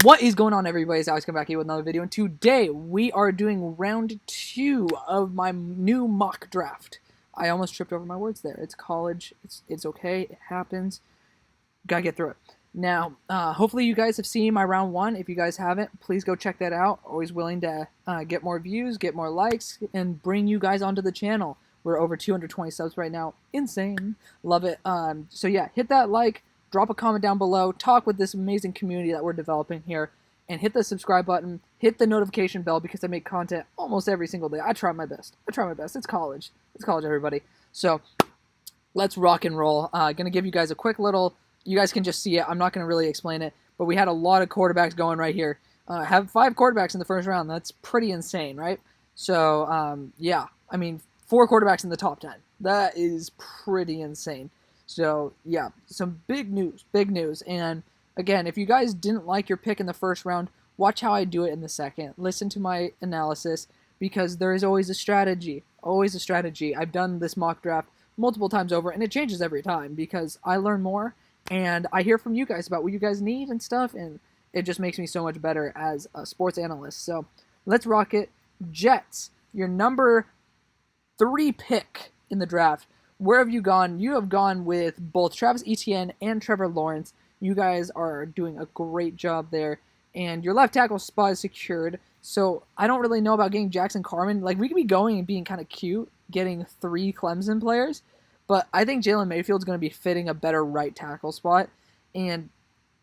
What is going on, everybody? It's Alex coming back here with another video, and today we are doing round 2 of my new mock draft. I almost tripped over my words there. It's college. It's okay. It happens. Gotta get through it. Now, hopefully you guys have seen my round 1. If you guys haven't, please go check that out. Always willing to get more views, get more likes, and bring you guys onto the channel. We're over 220 subs right now. Insane. Love it. So yeah, hit that like. Drop a comment down below, talk with this amazing community that we're developing here, and hit the subscribe button, hit the notification bell because I make content almost every single day. I try my best. It's college. It's college, everybody. So let's rock and roll. Gonna give you guys a quick little, you guys can just see it. I'm not gonna really explain it, but we had a lot of quarterbacks going right here. Have 5 quarterbacks in the first round. That's pretty insane, right? So yeah, I mean, 4 quarterbacks in the top 10. That is pretty insane. So, yeah, some big news. And, again, if you guys didn't like your pick in the first round, watch how I do it in the second. Listen to my analysis, because there is always a strategy. Always a strategy. I've done this mock draft multiple times over, and it changes every time, because I learn more, and I hear from you guys about what you guys need and stuff, and it just makes me so much better as a sports analyst. So, let's rock it. Jets, your number 3 pick in the draft. Where have you gone? You have gone with both Travis Etienne and Trevor Lawrence. You guys are doing a great job there. And your left tackle spot is secured. So I don't really know about getting Jackson Carman. Like, we could be going and being kind of cute, getting 3 Clemson players. But I think Jalen Mayfield's going to be fitting a better right tackle spot. And,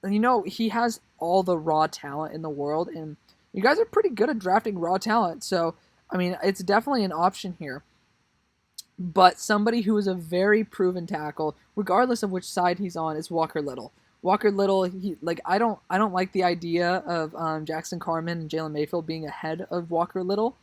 you know, he has all the raw talent in the world. And you guys are pretty good at drafting raw talent. So, I mean, it's definitely an option here. But somebody who is a very proven tackle, regardless of which side he's on, is Walker Little. Walker Little, I don't like the idea of Jackson Carman and Jalen Mayfield being ahead of Walker Little,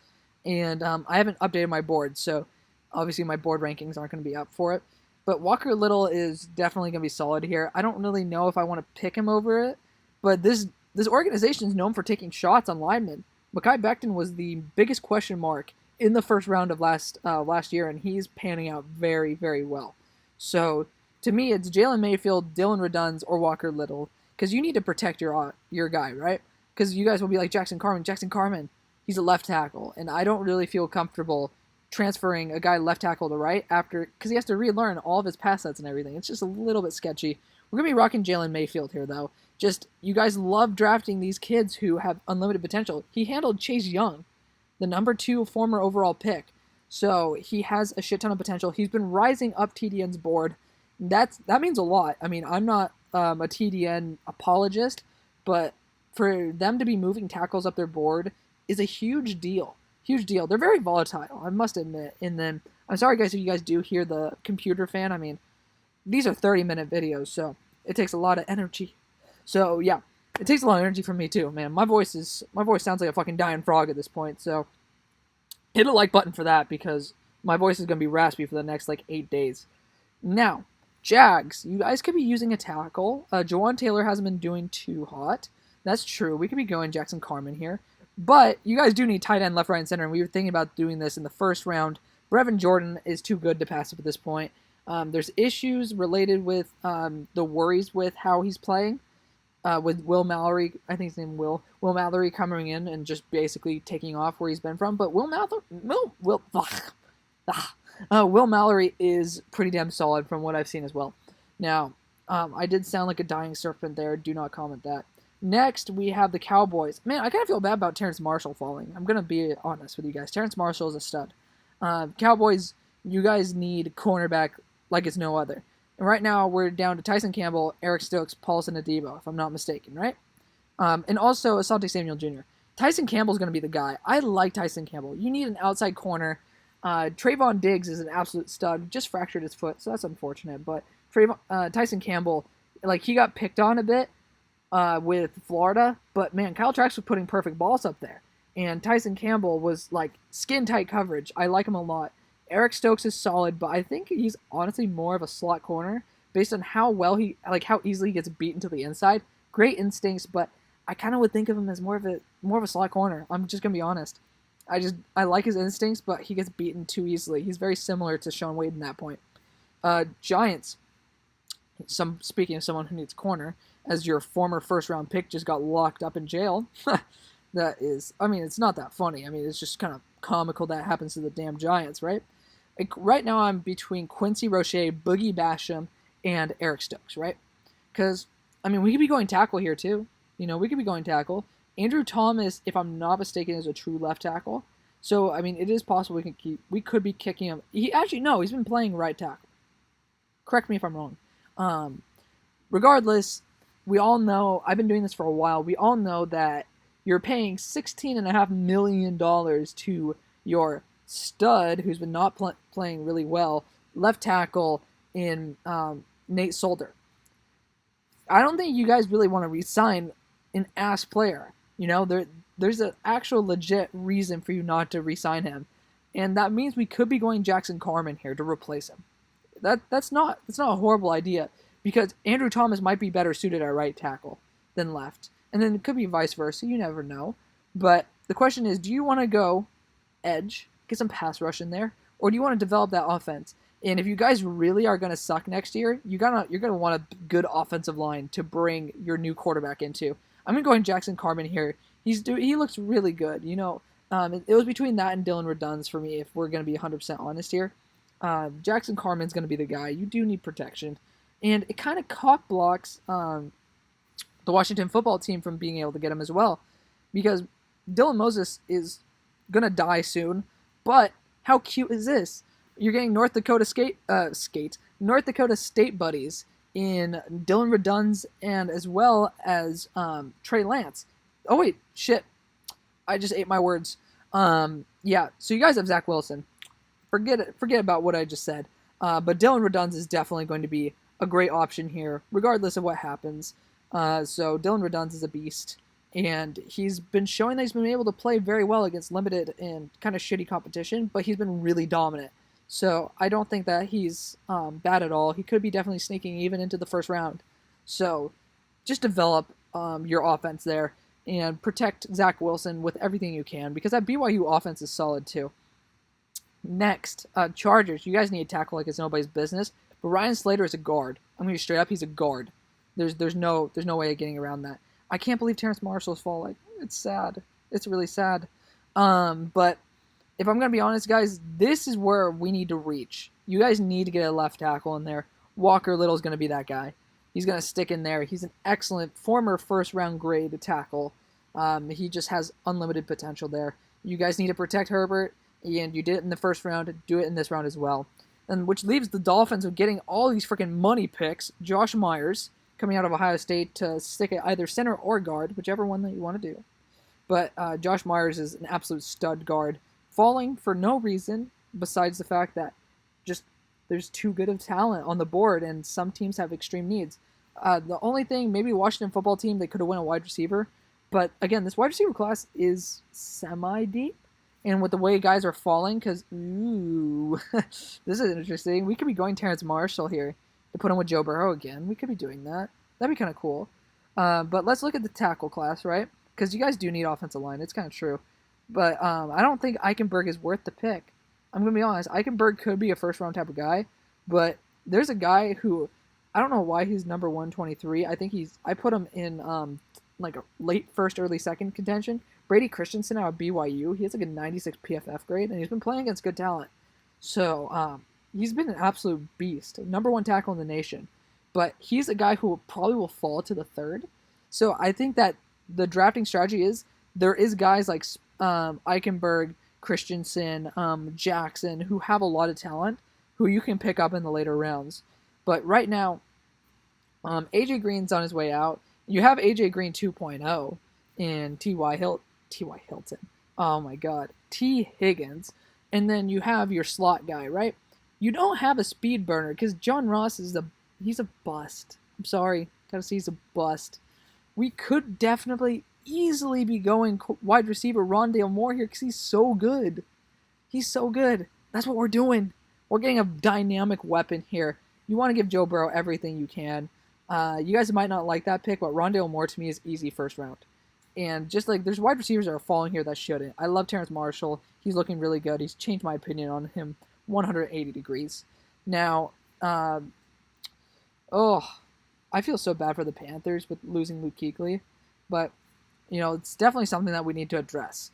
and I haven't updated my board, so obviously my board rankings aren't going to be up for it. But Walker Little is definitely going to be solid here. I don't really know if I want to pick him over it, but this organization is known for taking shots on linemen. Mekhi Becton was the biggest question mark in the first round of last year, and he's panning out very, very well. So, to me, it's Jalen Mayfield, Dylan Redunz, or Walker Little, because you need to protect your guy, right? Because you guys will be like, Jackson Carman, he's a left tackle, and I don't really feel comfortable transferring a guy left tackle to right because he has to relearn all of his pass sets and everything. It's just a little bit sketchy. We're going to be rocking Jalen Mayfield here, though. Just, you guys love drafting these kids who have unlimited potential. He handled Chase Young, the number 2 former overall pick. So he has a shit ton of potential. He's been rising up TDN's board. That means a lot. I mean, I'm not a TDN apologist, but for them to be moving tackles up their board is a huge deal. Huge deal. They're very volatile, I must admit. And then, I'm sorry guys if you guys do hear the computer fan. I mean, these are 30-minute videos, so it takes a lot of energy. So yeah. It takes a lot of energy from me too, man. My voice sounds like a fucking dying frog at this point, so hit a like button for that because my voice is going to be raspy for the next, 8 days. Now, Jags, you guys could be using a tackle. Jawan Taylor hasn't been doing too hot. That's true. We could be going Jackson Carman here. But you guys do need tight end, left, right, and center, and we were thinking about doing this in the first round. Brevin Jordan is too good to pass up at this point. There's issues related with the worries with how he's playing. With Will Mallory, I think his name Will Mallory coming in and just basically taking off where he's been from. But Will Mallory is pretty damn solid from what I've seen as well. Now, I did sound like a dying serpent there. Do not comment that. Next, we have the Cowboys. Man, I kind of feel bad about Terrence Marshall falling. I'm going to be honest with you guys. Terrence Marshall is a stud. Cowboys, you guys need cornerback like it's no other. And right now, we're down to Tyson Campbell, Eric Stokes, Paulson Adebo, if I'm not mistaken, right? And also Asante Samuel Jr. Tyson Campbell's going to be the guy. I like Tyson Campbell. You need an outside corner. Trayvon Diggs is an absolute stud. Just fractured his foot, so that's unfortunate. But Tyson Campbell, he got picked on a bit with Florida. But, man, Kyle Trask was putting perfect balls up there. And Tyson Campbell was, skin-tight coverage. I like him a lot. Eric Stokes is solid, but I think he's honestly more of a slot corner based on how well how easily he gets beaten to the inside. Great instincts, but I kind of would think of him as more of a slot corner. I'm just gonna be honest. I like his instincts, but he gets beaten too easily. He's very similar to Sean Wade in that point. Giants. Speaking of someone who needs corner, as your former first-round pick just got locked up in jail. That is, I mean, it's not that funny. I mean, it's just kind of comical that happens to the damn Giants, right? Like, right now, I'm between Quincy Roche, Boogie Basham, and Eric Stokes, right? Because, I mean, we could be going tackle here, too. We could be going tackle. Andrew Thomas, if I'm not mistaken, is a true left tackle. So, I mean, it is possible we could be kicking him. He's been playing right tackle. Correct me if I'm wrong. Regardless, we all know, I've been doing this for a while, we all know that you're paying $16.5 million to your stud, who's been not playing really well, left tackle in Nate Solder. I don't think you guys really want to re-sign an ass player. There's an actual legit reason for you not to re-sign him, and that means we could be going Jackson Carman here to replace him. That's not a horrible idea, because Andrew Thomas might be better suited at right tackle than left. And then it could be vice versa. You never know. But the question is, do you want to go edge, get some pass rush in there, or do you want to develop that offense? And if you guys really are going to suck next year, you're going to want a good offensive line to bring your new quarterback into. I'm going Jackson Carman here. He looks really good. It was between that and Dylan Redunz for me, if we're going to be 100% honest here. Jackson Carman's going to be the guy. You do need protection. And it kind of cock blocks the Washington football team from being able to get him as well, because Dylan Moses is going to die soon. But how cute is this? You're getting North Dakota State buddies in Dylan Redunz and as well as Trey Lance. Oh wait, shit. I just ate my words. Yeah, so you guys have Zach Wilson. Forget about what I just said. But Dylan Redunz is definitely going to be a great option here, regardless of what happens. So Dylan Redunz is a beast, and he's been showing that he's been able to play very well against limited and kind of shitty competition, but he's been really dominant. So I don't think that he's bad at all. He could be definitely sneaking even into the first round. So just develop your offense there and protect Zach Wilson with everything you can, because that BYU offense is solid too. Next, Chargers. You guys need a tackle like it's nobody's business, but Ryan Slater is a guard. I'm going to be straight up. He's a guard. There's no way of getting around that. I can't believe Terrence Marshall's falling. It's sad. It's really sad. But if I'm going to be honest, guys, this is where we need to reach. You guys need to get a left tackle in there. Walker Little's going to be that guy. He's going to stick in there. He's an excellent former first-round grade tackle. He just has unlimited potential there. You guys need to protect Herbert, and you did it in the first round. Do it in this round as well. And which leaves the Dolphins with getting all these freaking money picks. Josh Myers, coming out of Ohio State, to stick at either center or guard, whichever one that you want to do. But Josh Myers is an absolute stud guard, falling for no reason besides the fact that just there's too good of talent on the board, and some teams have extreme needs. The only thing, maybe Washington football team, they could have won a wide receiver. But again, this wide receiver class is semi-deep. And with the way guys are falling, because, ooh, this is interesting. We could be going Terrence Marshall here to put him with Joe Burrow again. We could be doing that. That'd be kind of cool. But let's look at the tackle class, right? Because you guys do need offensive line. It's kind of true. But I don't think Eichenberg is worth the pick. I'm going to be honest. Eichenberg could be a first-round type of guy. But there's a guy who, I don't know why he's number 123. I put him in like a late first, early second contention. Brady Christensen out of BYU. He has like a 96 PFF grade, and he's been playing against good talent. So he's been an absolute beast. Number one tackle in the nation. But he's a guy who probably will fall to the third. So I think that the drafting strategy is there is guys like Eichenberg, Christensen, Jackson, who have a lot of talent, who you can pick up in the later rounds. But right now, AJ Green's on his way out. You have AJ Green 2.0 and T.Y. Hilton. Oh my God. T. Higgins. And then you have your slot guy, right? You don't have a speed burner because John Ross he's a bust. I'm sorry. Gotta say he's a bust. We could definitely easily be going wide receiver Rondale Moore here because he's so good. He's so good. That's what we're doing. We're getting a dynamic weapon here. You want to give Joe Burrow everything you can. You guys might not like that pick, but Rondale Moore to me is easy first round. And just like there's wide receivers that are falling here that shouldn't. I love Terrence Marshall. He's looking really good. He's changed my opinion on him 180 degrees. Now, I feel so bad for the Panthers with losing Luke Kuechly, but it's definitely something that we need to address.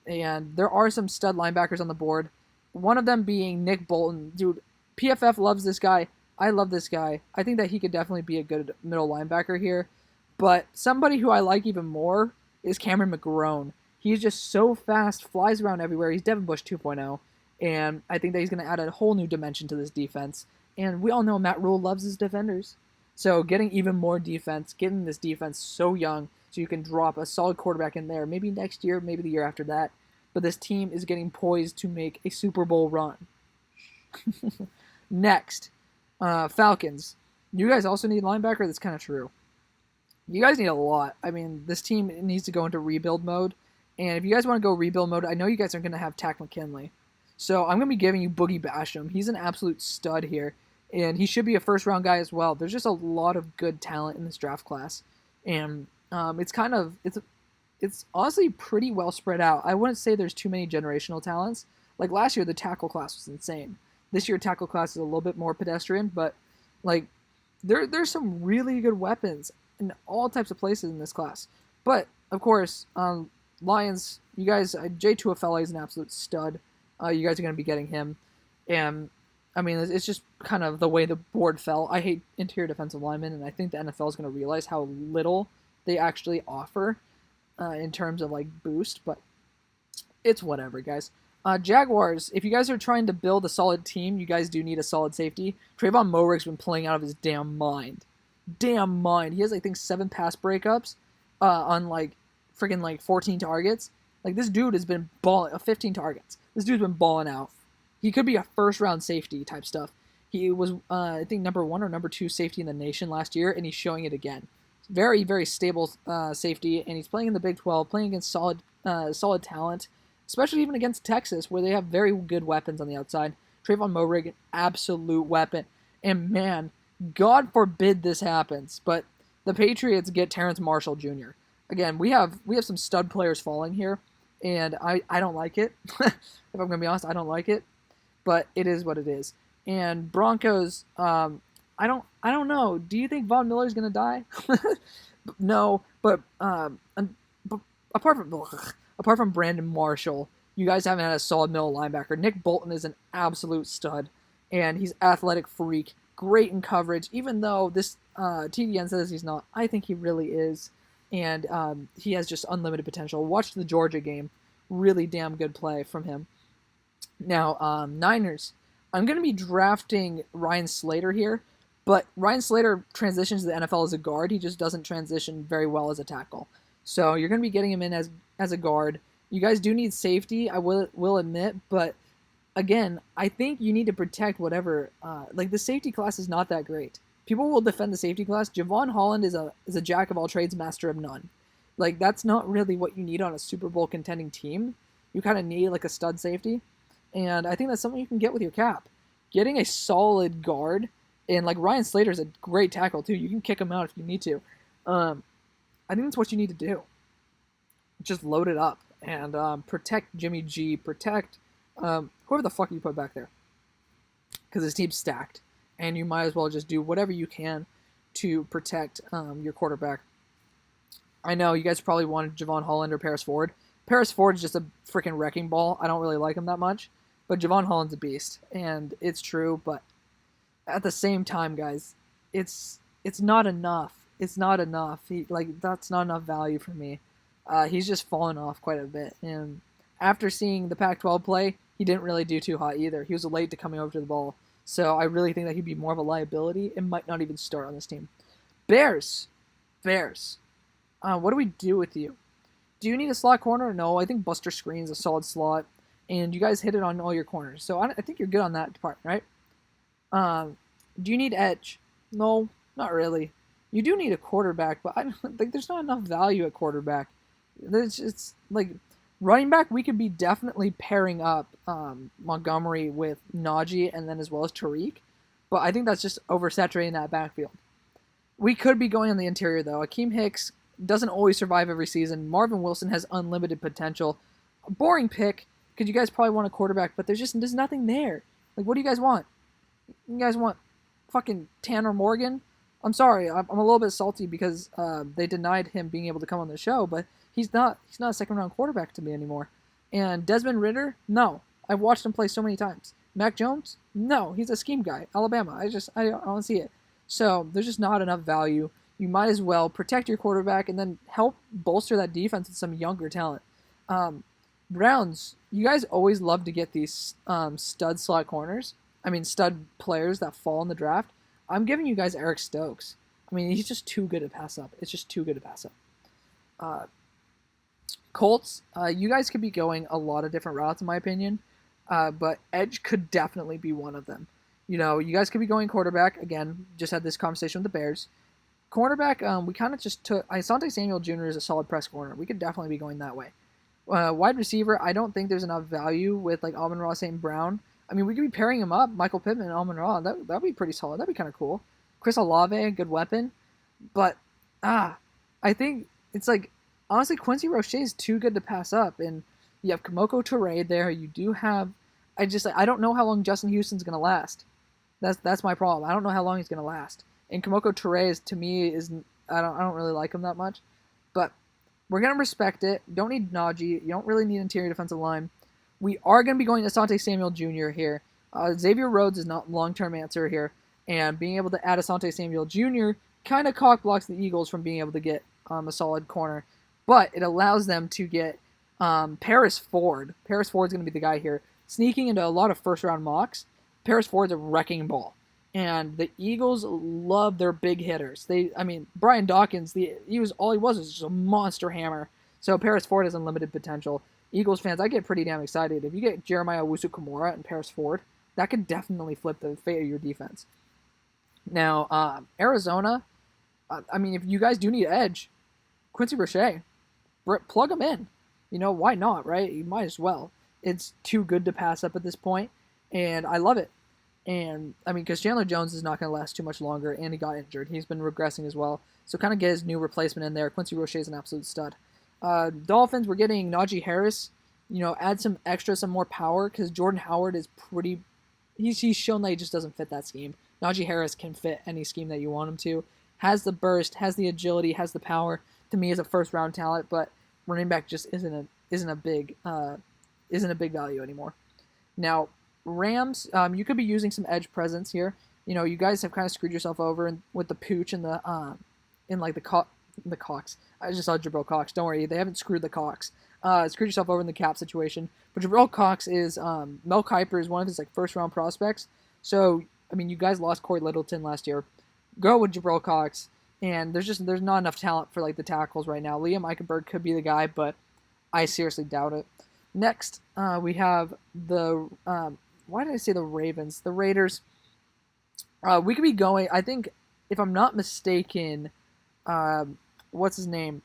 And there are some stud linebackers on the board. One of them being Nick Bolton. Dude, PFF loves this guy. I love this guy. I think that he could definitely be a good middle linebacker here. But somebody who I like even more is Cameron McGrone. He's just so fast, flies around everywhere. He's Devin Bush 2.0. And I think that he's going to add a whole new dimension to this defense. And we all know Matt Rule loves his defenders. So getting even more defense, getting this defense so young so you can drop a solid quarterback in there, maybe next year, maybe the year after that. But this team is getting poised to make a Super Bowl run. Next, Falcons. You guys also need linebacker? That's kind of true. You guys need a lot. I mean, this team needs to go into rebuild mode. And if you guys want to go rebuild mode, I know you guys aren't going to have Tack McKinley. So I'm going to be giving you Boogie Basham. He's an absolute stud here. And he should be a first-round guy as well. There's just a lot of good talent in this draft class. And it's honestly pretty well spread out. I wouldn't say there's too many generational talents. Like last year, the tackle class was insane. This year, tackle class is a little bit more pedestrian, but like there's some really good weapons in all types of places in this class. But of course, Lions, you guys, J. Tuafele is an absolute stud. You guys are going to be getting him, and I mean it's just kind of the way the board fell. I hate interior defensive linemen, and I think the NFL is going to realize how little they actually offer in terms of like boost, but it's whatever, guys. Jaguars, if you guys are trying to build a solid team, you guys do need a solid safety. Trayvon Moerig's been playing out of his damn mind. Damn mind. He has, I think, 7 pass breakups on, like, freaking, like, 14 targets. Like, this dude has been balling, 15 targets. This dude's been balling out. He could be a first-round safety type stuff. He was, I think, number 1 or number 2 safety in the nation last year, and he's showing it again. Very, very stable safety, and he's playing in the Big 12, playing against solid talent, especially even against Texas, where they have very good weapons on the outside. Trayvon Moerig, an absolute weapon. And man, God forbid this happens, but the Patriots get Terrence Marshall Jr. Again, we have some stud players falling here, and I don't like it. If I'm going to be honest, I don't like it, but it is what it is. And Broncos, I don't know. Do you think Von Miller's going to die? No, but apart from Brandon Marshall, you guys haven't had a solid middle linebacker. Nick Bolton is an absolute stud, and he's athletic freak, great in coverage, even though this TDN says he's not. I think he really is, and he has just unlimited potential. Watch the Georgia game. Really damn good play from him. Now, Niners. I'm going to be drafting Ryan Slater here, but Ryan Slater transitions to the NFL as a guard. He just doesn't transition very well as a tackle. So you're going to be getting him in as a guard. You guys do need safety, I will admit, but again, I think you need to protect whatever. Like the safety class is not that great. People will defend the safety class. Javon Holland is a jack of all trades, master of none. Like that's not really what you need on a Super Bowl contending team. You kind of need like a stud safety, and I think that's something you can get with your cap. Getting a solid guard, and like Ryan Slater is a great tackle too. You can kick him out if you need to. I think that's what you need to do. Just load it up and protect Jimmy G, protect whoever the fuck you put back there. Because his team's stacked, and you might as well just do whatever you can to protect your quarterback. I know you guys probably wanted Javon Holland or Paris Ford. Paris Ford is just a freaking wrecking ball. I don't really like him that much. But Javon Holland's a beast, and it's true, but at the same time, guys, it's not enough. It's not enough. That's not enough value for me. He's just fallen off quite a bit. And after seeing the Pac-12 play, he didn't really do too hot either. He was late to coming over to the ball. So I really think that he'd be more of a liability and might not even start on this team. Bears. What do we do with you? Do you need a slot corner? No, I think Buster Screen's a solid slot. And you guys hit it on all your corners. So I think you're good on that department, right? Do you need edge? No, not really. You do need a quarterback, but I don't think there's not enough value at quarterback. It's like running back, we could be definitely pairing up Montgomery with Najee and then as well as Tariq, but I think that's just oversaturating that backfield. We could be going on the interior, though. Akeem Hicks doesn't always survive every season. Marvin Wilson has unlimited potential. A boring pick, because you guys probably want a quarterback, but there's nothing there. Like, what do you guys want? You guys want fucking Tanner Morgan? I'm sorry, I'm a little bit salty because they denied him being able to come on the show, but he's not a second round quarterback to me anymore. And Desmond Ridder, no, I've watched him play so many times. Mac Jones, no, he's a scheme guy. Alabama, I don't see it. So there's just not enough value. You might as well protect your quarterback and then help bolster that defense with some younger talent. Browns, you guys always love to get these stud slot corners. I mean, stud players that fall in the draft. I'm giving you guys Eric Stokes. I mean, he's just too good to pass up. It's just too good to pass up. Colts, you guys could be going a lot of different routes, in my opinion, but edge could definitely be one of them. You know, you guys could be going quarterback. Again, just had this conversation with the Bears. Cornerback, we kind of just took... Asante Samuel Jr. is a solid press corner. We could definitely be going that way. Wide receiver, I don't think there's enough value with like Amon-Ra St. Brown. I mean, we could be pairing him up, Michael Pittman and Amon-Ra. That'd be pretty solid. That'd be kind of cool. Chris Olave, a good weapon. But, I think it's like, honestly, Quincy Roche is too good to pass up. And you have Kamoko Toure there. You do have... I don't know how long Justin Houston's going to last. That's my problem. I don't know how long he's going to last. And Kamoko Toure is, to me, I don't really like him that much. But we're going to respect it. You don't need Najee. You don't really need interior defensive line. We are going to be going to Asante Samuel Jr. here. Xavier Rhodes is not a long-term answer here. And being able to add Asante Samuel Jr. kind of cock blocks the Eagles from being able to get a solid corner. But it allows them to get Paris Ford. Paris Ford's going to be the guy here. Sneaking into a lot of first-round mocks. Paris Ford's a wrecking ball. And the Eagles love their big hitters. Brian Dawkins, he was just a monster hammer. So Paris Ford has unlimited potential. Eagles fans, I get pretty damn excited. If you get Jeremiah Owusu-Komora and Paris Ford, that could definitely flip the fate of your defense. Now, Arizona, if you guys do need edge, Quincy Roche, plug him in. You know, why not, right? You might as well. It's too good to pass up at this point, and I love it. And, because Chandler Jones is not going to last too much longer, and he got injured. He's been regressing as well. So kind of get his new replacement in there. Quincy Roche is an absolute stud. Dolphins, we're getting Najee Harris. You know, add some more power, because Jordan Howard is pretty... He's shown that he just doesn't fit that scheme. Najee Harris can fit any scheme that you want him to. Has the burst, has the agility, has the power. To me, is a first-round talent, but running back just isn't a big value anymore. Now, Rams, you could be using some edge presence here. You know, you guys have kind of screwed yourself over with the Pooch and the Cox. I just saw Jabril Cox. Don't worry, they haven't screwed the Cox. Screwed yourself over in the cap situation. But Jabril Cox is Mel Kiper is one of his first round prospects. So you guys lost Corey Littleton last year. Go with Jabril Cox, and there's not enough talent for the tackles right now. Liam Eichenberg could be the guy, but I seriously doubt it. Next, we have the why did I say the Ravens? The Raiders. We could be going, I think, if I'm not mistaken, what's his name?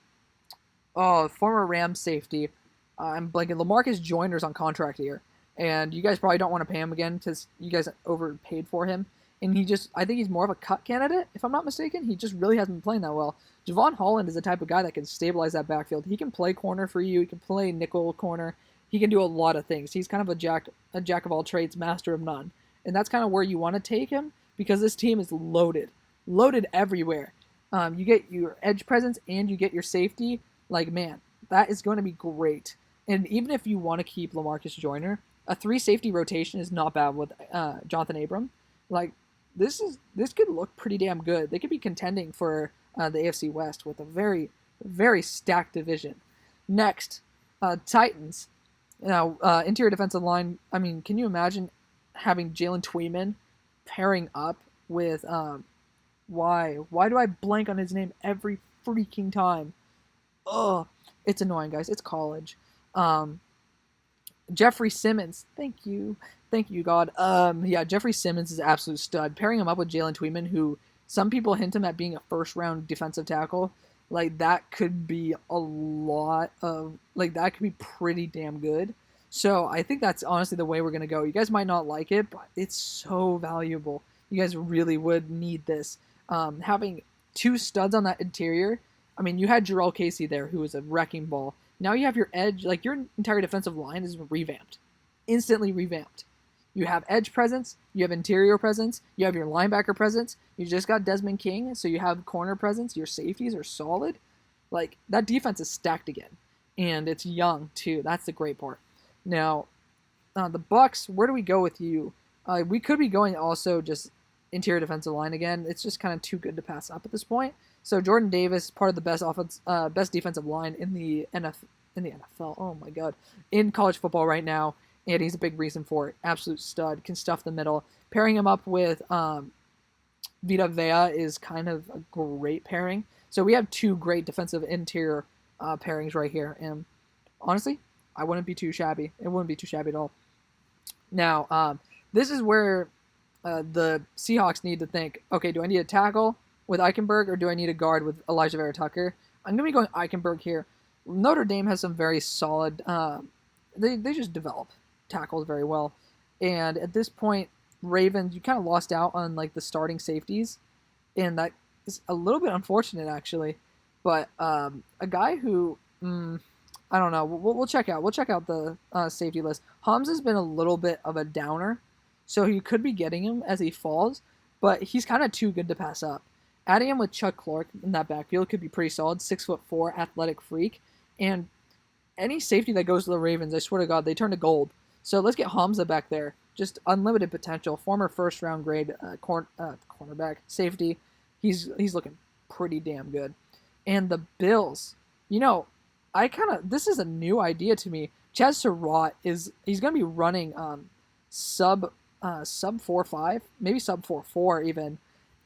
Oh, former Rams safety. I'm blanking. LaMarcus Joyner's on contract here. And you guys probably don't want to pay him again because you guys overpaid for him. And I think he's more of a cut candidate, if I'm not mistaken. He just really hasn't been playing that well. Javon Holland is the type of guy that can stabilize that backfield. He can play corner for you. He can play nickel corner. He can do a lot of things. He's kind of a jack of all trades, master of none. And that's kind of where you want to take him because this team is loaded everywhere. You get your edge presence and you get your safety. Man, that is going to be great. And even if you want to keep LaMarcus Joyner, a 3-safety rotation is not bad with Jonathan Abram. This could look pretty damn good. They could be contending for the AFC West with a very, very stacked division. Next, Titans. Now, interior defensive line, can you imagine having Jalen Tweeman pairing up with, why do I blank on his name every freaking time? Ugh, it's annoying, guys. It's college. Jeffrey Simmons, thank you, God. Jeffrey Simmons is an absolute stud. Pairing him up with Jalen Tweeman, who some people hint him at being a first-round defensive tackle, that could be that could be pretty damn good. So I think that's honestly the way we're going to go. You guys might not like it, but it's so valuable. You guys really would need this. Having 2 studs on that interior, you had Jarrell Casey there, who was a wrecking ball. Now you have your edge, your entire defensive line is revamped. Instantly revamped. You have edge presence, you have interior presence, you have your linebacker presence. You just got Desmond King, so you have corner presence. Your safeties are solid. Like, that defense is stacked again, and it's young too. That's the great part. Now, the Bucs, where do we go with you? We could be going also just interior defensive line again. It's just kind of too good to pass up at this point. So Jordan Davis, part of the best defensive line in the NFL. Oh my God, in college football right now, and he's a big reason for it. Absolute stud, can stuff the middle. Pairing him up with Vita Vea is kind of a great pairing. So we have two great defensive interior pairings right here, and honestly, I wouldn't be too shabby. It wouldn't be too shabby at all. Now, this is where the Seahawks need to think, okay, do I need a tackle with Eichenberg or do I need a guard with Elijah Vera Tucker? I'm going to be going Eichenberg here. Notre Dame has some very solid, they just develop tackles very well. And at this point, Ravens, you kind of lost out on like the starting safeties, and that is a little bit unfortunate actually. But a guy who, I don't know, we'll check out. We'll check out the safety list. Hums has been a little bit of a downer, so you could be getting him as he falls, but he's kind of too good to pass up. Adding him with Chuck Clark in that backfield could be pretty solid. 6'4", athletic freak, and any safety that goes to the Ravens, I swear to God, they turn to gold. So let's get Hamza back there. Just unlimited potential. Former first-round grade cornerback, safety. He's looking pretty damn good. And the Bills, this is a new idea to me. Chaz Surratt he's going to be running sub 4.5, maybe sub 4.4 even.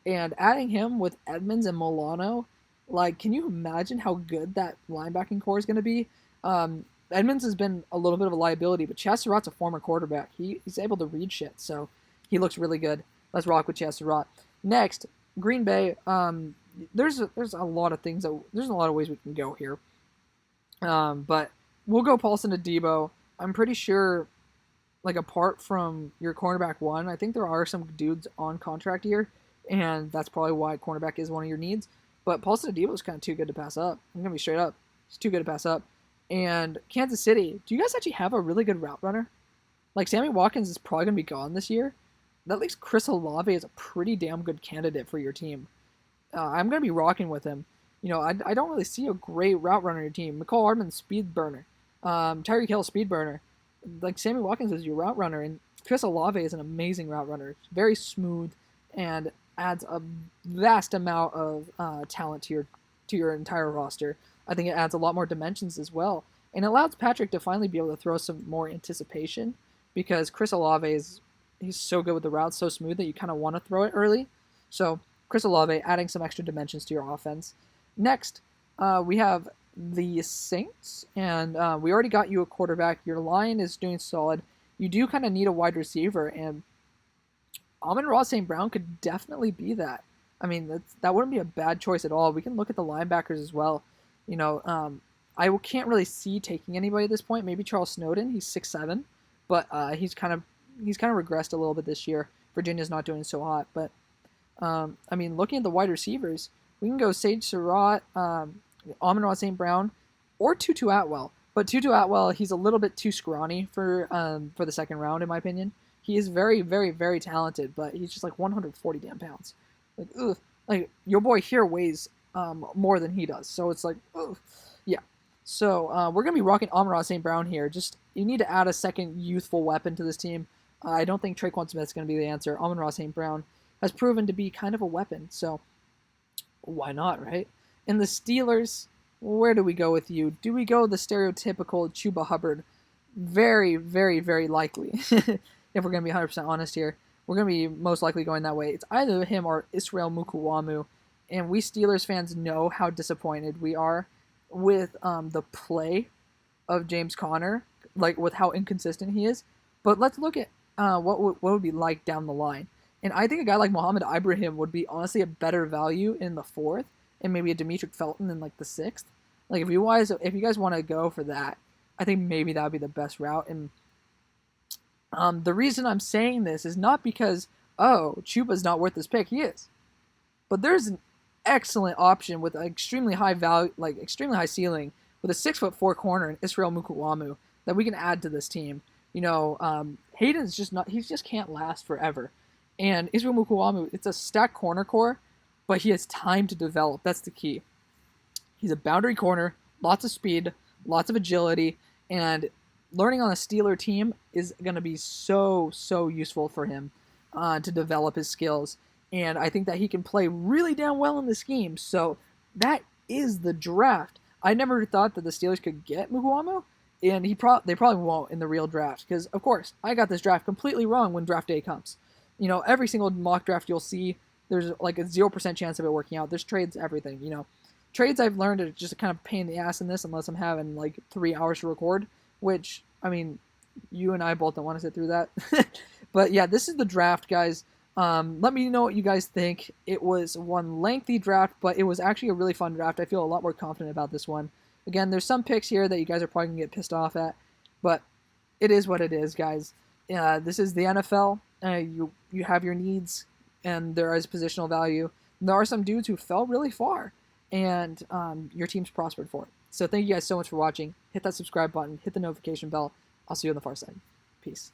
And adding him with Edmonds and Milano, like, can you imagine how good that linebacking core is going to be? Edmonds has been a little bit of a liability, but Chaz Surratt's a former quarterback. He's able to read shit, so he looks really good. Let's rock with Chaz Surratt. Next, Green Bay. There's a lot of things there's a lot of ways we can go here. But we'll go Paulson to Debo. I'm pretty sure, like, apart from your cornerback one, I think there are some dudes on contract here, and that's probably why cornerback is one of your needs. But Paulson to Debo is kind of too good to pass up. I'm going to be straight up. It's too good to pass up. And Kansas City, do you guys actually have a really good route runner? Like, Sammy Watkins is probably going to be gone this year. That leaves Chris Olave as a pretty damn good candidate for your team. I'm going to be rocking with him. I don't really see a great route runner on your team. McCall Hardman, speed burner. Tyreek Hill, speed burner. Like, Sammy Watkins is your route runner, and Chris Olave is an amazing route runner. Very smooth and adds a vast amount of talent to your entire roster. I think it adds a lot more dimensions as well. And it allows Patrick to finally be able to throw some more anticipation, because Chris Olave he's so good with the routes, so smooth that you kind of want to throw it early. So Chris Olave adding some extra dimensions to your offense. Next, we have the Saints, and we already got you a quarterback. Your line is doing solid. You do kind of need a wide receiver, and Amon-Ra St. Brown could definitely be that. I mean, that wouldn't be a bad choice at all. We can look at the linebackers as well. I can't really see taking anybody at this point. Maybe Charles Snowden. He's 6'7", but he's kind of regressed a little bit this year. Virginia's not doing so hot, but looking at the wide receivers, we can go Sage Surratt, Amon-Ra St. Brown, or Tutu Atwell. But Tutu Atwell, he's a little bit too scrawny for the second round, in my opinion. He is very, very, very talented, but he's just like 140 damn pounds. Like, ugh. Like, your boy here weighs more than he does, so it's like, ugh. Yeah. So we're gonna be rocking Amon-Ra St. Brown here. Just, you need to add a second youthful weapon to this team. I don't think Traquan Smith's gonna be the answer. Amon-Ra St. Brown has proven to be kind of a weapon, so why not, right? And the Steelers, where do we go with you? Do we go the stereotypical Chuba Hubbard? Very, very, very likely. If we're going to be 100% honest here, we're going to be most likely going that way. It's either him or Israel Mukuwamu. And we Steelers fans know how disappointed we are with the play of James Conner, like with how inconsistent he is. But let's look at what would be like down the line. And I think a guy like Mohamed Ibrahim would be honestly a better value in the 4th, and maybe a Demetric Felton in like the 6th. Like, if you guys want to go for that, I think maybe that would be the best route. And the reason I'm saying this is not because, Chuba's not worth this pick. He is. But there's an excellent option with an extremely high value, like extremely high ceiling, with a 6'4" corner in Israel Mukuwamu that we can add to this team. Hayden's just not. He just can't last forever. And Israel Mukuamu, it's a stacked corner core, but he has time to develop. That's the key. He's a boundary corner, lots of speed, lots of agility, and learning on a Steeler team is going to be so useful for him to develop his skills. And I think that he can play really damn well in the scheme. So that is the draft. I never thought that the Steelers could get Mukuamu, and they probably won't in the real draft because, of course, I got this draft completely wrong when draft day comes. Every single mock draft you'll see, there's like a 0% chance of it working out. There's trades, everything. Trades I've learned are just a kind of pain in the ass in this unless I'm having like 3 hours to record, which, I mean, you and I both don't want to sit through that. But yeah, this is the draft, guys. Let me know what you guys think. It was one lengthy draft, but it was actually a really fun draft. I feel a lot more confident about this one. Again, there's some picks here that you guys are probably going to get pissed off at, but it is what it is, guys. This is the NFL. You have your needs, and there is positional value. And there are some dudes who fell really far, and your team's prospered for it. So thank you guys so much for watching. Hit that subscribe button. Hit the notification bell. I'll see you on the far side. Peace.